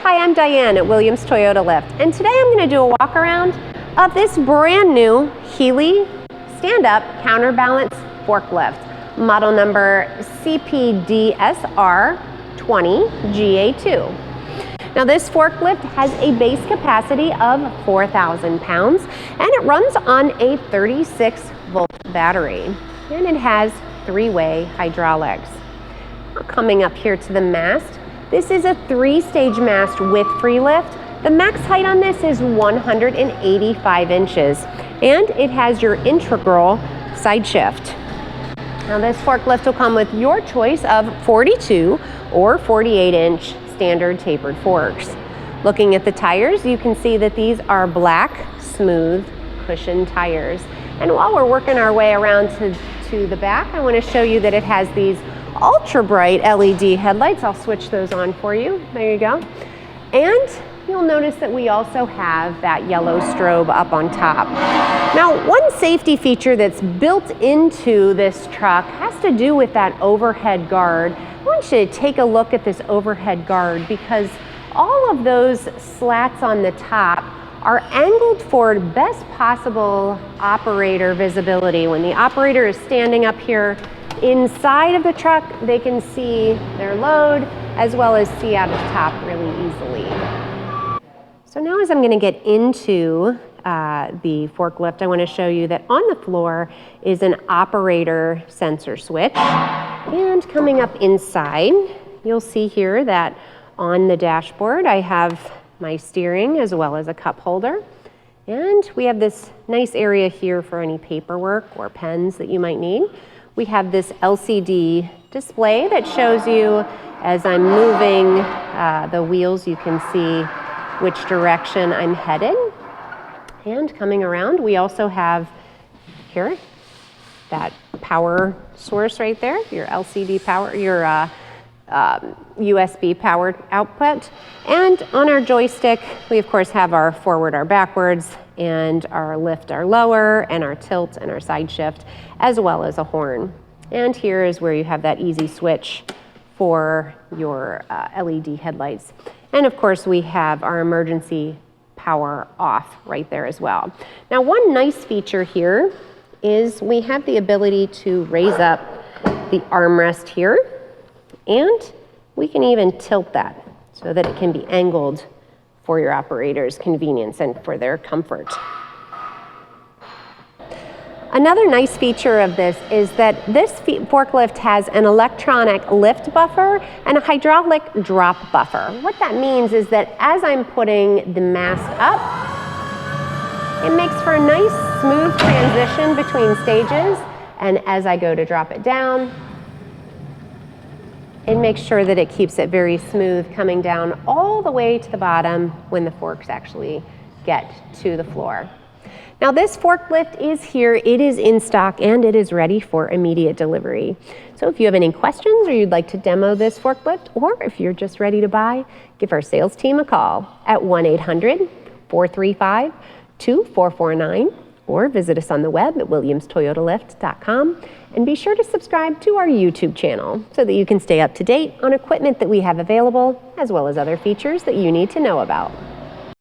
Hi, I'm Diane at Williams Toyota Lift, and today I'm going to do a walk around of this brand new Heli stand-up counterbalance forklift, model number CPDSR 20GA2. Now this forklift has a base capacity of 4,000 pounds and it runs on a 36-volt battery, and it has three-way hydraulics. Now coming up here to the mast, this is a three-stage mast with free lift. The max height on this is 185 inches, and it has your integral side shift. Now this forklift will come with your choice of 42 or 48-inch standard tapered forks. Looking at the tires, you can see that these are black, smooth, cushioned tires. And while we're working our way around to the back, I want to show you that it has these ultra bright LED headlights. I'll switch those on for you. There you go. And you'll notice that we also have that yellow strobe up on top. Now, one safety feature that's built into this truck has to do with that overhead guard. I want you to take a look at this overhead guard because all of those slats on the top are angled for best possible operator visibility. When the operator is standing up here inside of the truck, they can see their load as well as see out of the top really easily. So now as I'm going to get into the forklift, I want to show you that on the floor is an operator sensor switch. And coming up inside, you'll see here that on the dashboard I have my steering as well as a cup holder. And we have this nice area here for any paperwork or pens that you might need. We have this LCD display that shows you as I'm moving the wheels, you can see which direction I'm headed. And coming around, we also have here that power source right there, your LCD power, your USB powered output. And on our joystick, we of course have our forward, our backwards, and our lift, our lower, and our tilt and our side shift, as well as a horn. And here is where you have that easy switch for your LED headlights. And of course we have our emergency power off right there as well. Now one nice feature here is we have the ability to raise up the armrest here, and we can even tilt that so that it can be angled for your operator's convenience and for their comfort. Another nice feature of this is that this forklift has an electronic lift buffer and a hydraulic drop buffer. What that means is that as I'm putting the mast up, it makes for a nice smooth transition between stages, and as I go to drop it down, it makes sure that it keeps it very smooth coming down all the way to the bottom when the forks actually get to the floor. Now this forklift is here, it is in stock, and it is ready for immediate delivery. So if you have any questions or you'd like to demo this forklift, or if you're just ready to buy, give our sales team a call at 1-800-435-2449, or visit us on the web at williamstoyotalift.com, and be sure to subscribe to our YouTube channel so that you can stay up to date on equipment that we have available, as well as other features that you need to know about.